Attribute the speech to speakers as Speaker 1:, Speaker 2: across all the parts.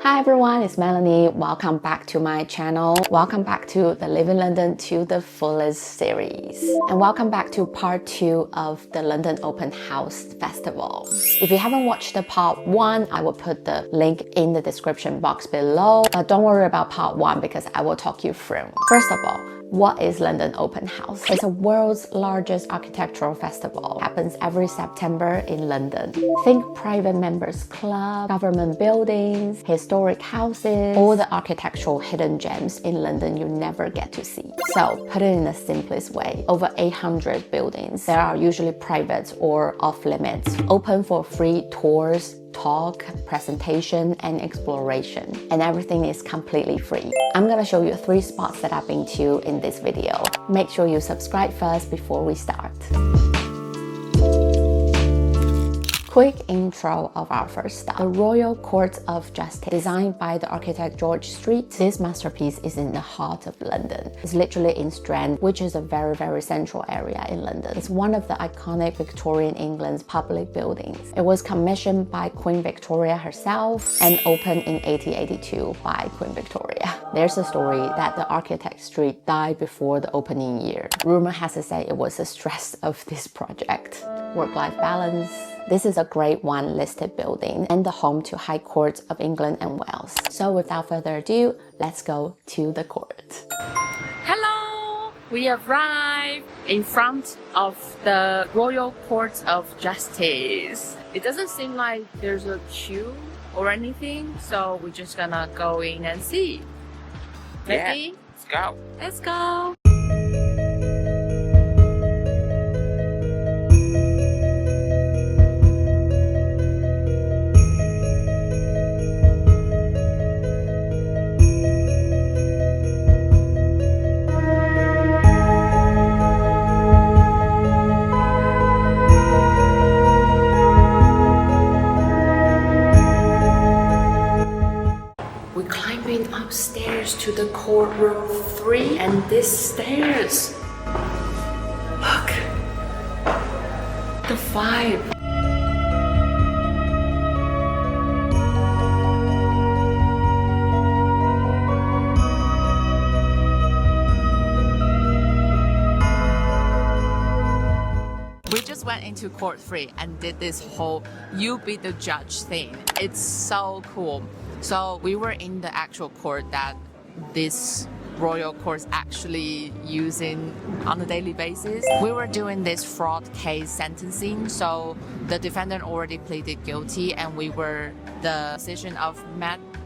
Speaker 1: Hi everyone, it's Melanie. Welcome back to my channel. Welcome back to the Live in London to the Fullest series. And welcome back to part 2 of the London Open House Festival. If you haven't watched the part 1, I will put the link in the description box below. But don't worry about part 1 because I will talk you through. First of all, what is London Open House? It's the world's largest architectural festival. It happens every September in London. Think private members club, government buildings, historic houses, all the architectural hidden gems in London you never get to see. So put it in the simplest way, over 800 buildings. There are usually private or off limits, open for free tours, talk, presentation, and exploration. And everything is completely free. I'm gonna show you 3 spots that I've been to in this video. Make sure you subscribe first before we start. Quick intro of our first stop. The Royal Court of Justice, designed by the architect George Street. This masterpiece is in the heart of London. It's literally in Strand, which is a very central area in London. It's one of the iconic Victorian England's public buildings. It was commissioned by Queen Victoria herself and opened in 1882 by Queen Victoria. There's a story that the architect Street died before the opening year. Rumor has it said it was the stress of this project. Work-life balance. This is a Grade 1 listed building and the home to High Courts of England and Wales. So without further ado, let's go to the court.
Speaker 2: Hello! We arrived in front of the Royal Court of Justice. It doesn't seem like there's a queue or anything, so we're just gonna go in and see. Ready?
Speaker 3: Yeah, let's go.
Speaker 2: Let's go! Upstairs to the courtroom 3 and this stairs. Look, the vibe. We just went into court 3 and did this whole you be the judge thing. It's so cool. So we were in the actual court that this royal court's actually using on a daily basis. We were doing this fraud case sentencing, so the defendant already pleaded guilty and we were the position of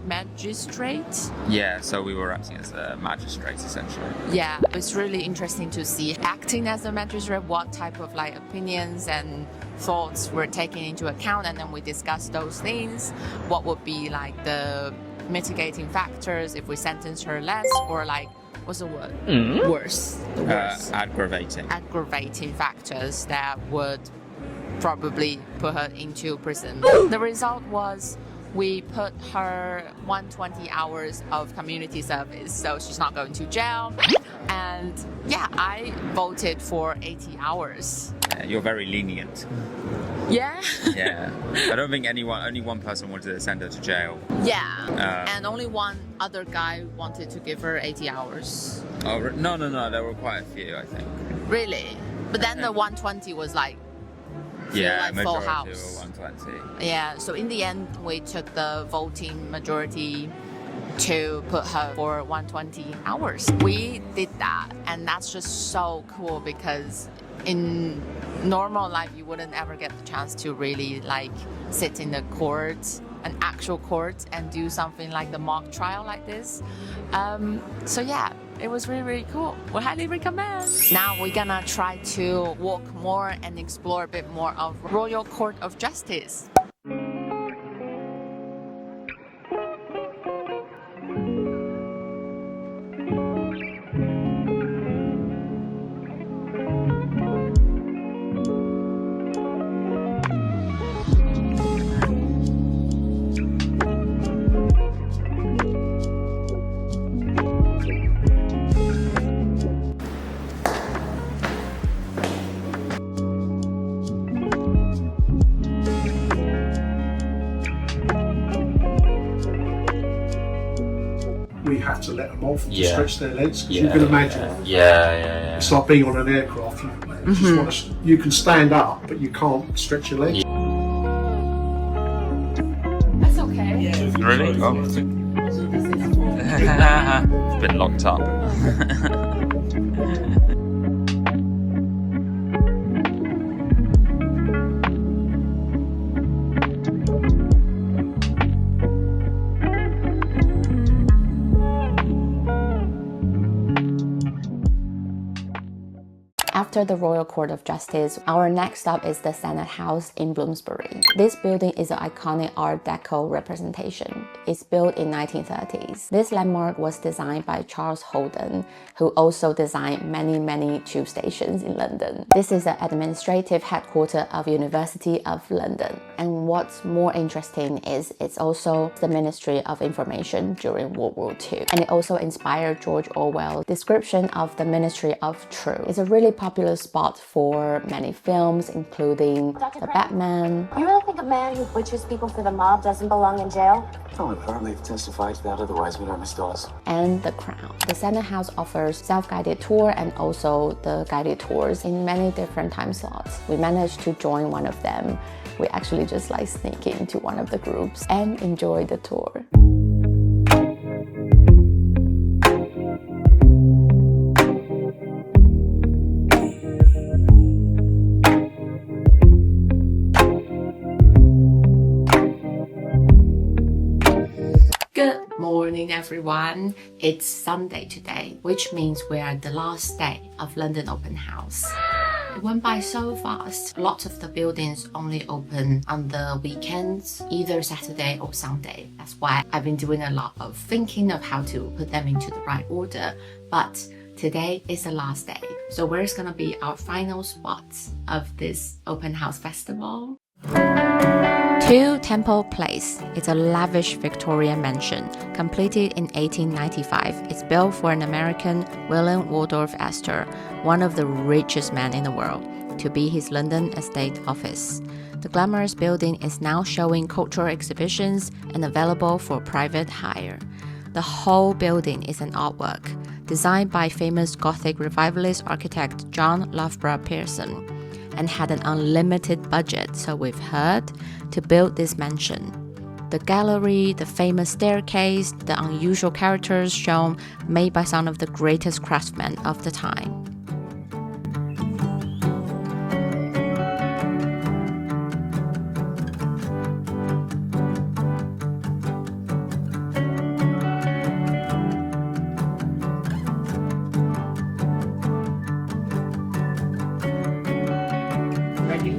Speaker 2: magistrate.
Speaker 3: Yeah, so we were acting as a magistrate essentially.
Speaker 2: Yeah, it's really interesting to see acting as a magistrate, what type of opinions and thoughts were taken into account, and then we discussed those things. What would be the mitigating factors if we sentence her less, or what's the word? Worse. The worst. Aggravating factors that would probably put her into prison. The result was we put her 120 hours of community service, so she's not going to jail. And yeah, I voted for 80 hours.
Speaker 3: You're very lenient.
Speaker 2: Yeah?
Speaker 3: Yeah. I don't think only one person wanted to send her to jail.
Speaker 2: Yeah. And only one other guy wanted to give her 80 hours.
Speaker 3: Oh, no, there were quite a few, I think.
Speaker 2: Really? But then the 120 was full house.
Speaker 3: 120.
Speaker 2: Yeah, so in the end, we took the voting majority to put her for 120 hours. We did that, and that's just so cool because in normal life, you wouldn't ever get the chance to really sit in the court, an actual court, and do something like the mock trial like this. So yeah, it was really cool. We highly recommend. Now we're gonna try to walk more and explore a bit more of Royal Court of Justice.
Speaker 4: we have to let them off and
Speaker 3: Yeah.
Speaker 4: stretch their legs. 'Cause
Speaker 3: Yeah,
Speaker 4: you can imagine
Speaker 3: yeah.
Speaker 4: it's like being on an aircraft. You just want to, you can stand up, but you can't stretch your legs.
Speaker 2: That's okay.
Speaker 3: Really? Oh. It's been locked up.
Speaker 1: After the Royal Court of Justice, our next stop is the Senate House in Bloomsbury. This building is an iconic Art Deco representation. It's built in 1930s. This landmark was designed by Charles Holden, who also designed many tube stations in London. This is the administrative headquarters of University of London. And what's more interesting is it's also the Ministry of Information during World War II. And it also inspired George Orwell's description of the Ministry of Truth. It's a really popular spot for many films, including The Batman.
Speaker 5: You really think a man who butchers people for the mob doesn't belong in jail?
Speaker 6: Oh, I partly testified to that, otherwise we don't miss those.
Speaker 1: And The Crown. The Senate House offers self-guided tour and also the guided tours in many different time slots. We managed to join one of them. We actually just like sneak into one of the groups and enjoy the tour.
Speaker 2: Good morning, everyone. It's Sunday today, which means we are the last day of London Open House. It went by so fast. Lots of the buildings only open on the weekends, either Saturday or Sunday. That's why I've been doing a lot of thinking of how to put them into the right order. But today is the last day. So where's gonna be our final spots of this open house festival?
Speaker 1: 2 Temple Place is a lavish Victorian mansion, completed in 1895. It's built for an American, William Waldorf Astor, one of the richest men in the world, to be his London estate office. The glamorous building is now showing cultural exhibitions and available for private hire. The whole building is an artwork, designed by famous Gothic revivalist architect John Loughborough Pearson, and had an unlimited budget, so we've heard, to build this mansion. The gallery, the famous staircase, the unusual characters shown made by some of the greatest craftsmen of the time.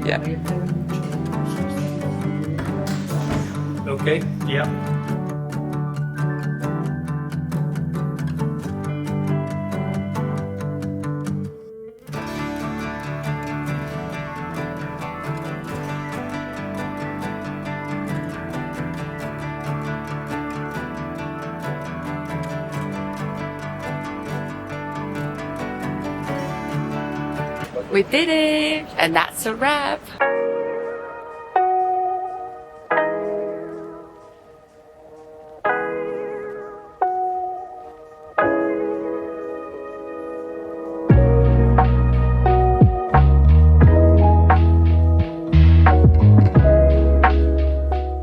Speaker 3: Yeah.
Speaker 4: Okay, yeah.
Speaker 2: We did it! And that's a wrap!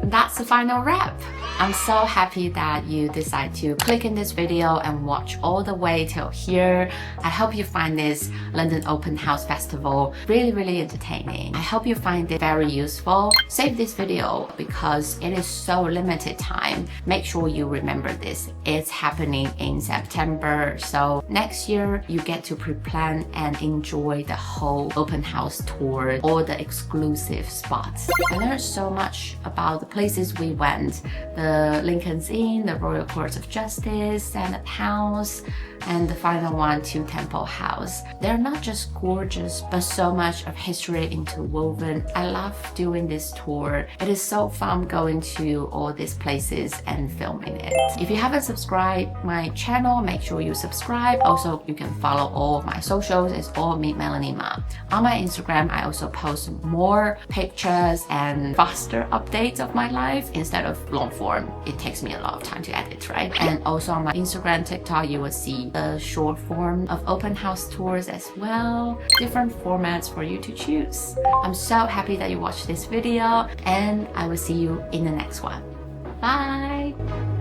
Speaker 2: That's the final wrap. I'm so happy that you decide to click in this video and watch all the way till here. I hope you find this London Open House Festival really entertaining. I hope you find it very useful. Save this video because it is so limited time. Make sure you remember this. It's happening in September. So next year you get to pre-plan and enjoy the whole open house tour, all the exclusive spots. I learned so much about the places we went. The Lincoln's Inn, the Royal Court of Justice, Senate House, and the final one, 2 Temple House. They're not just gorgeous, but so much of history interwoven. I love doing this tour. It is so fun going to all these places and filming it. If you haven't subscribed my channel, make sure you subscribe. Also, you can follow all of my socials. It's all me, Melanie Ma. On my Instagram, I also post more pictures and faster updates of my life instead of long form.
Speaker 1: form, it takes me a lot of time to edit, right? And also on my Instagram, TikTok, you will see the short form of open house tours as well. Different formats for you to choose. I'm so happy that you watched this video, and I will see you in the next one. Bye!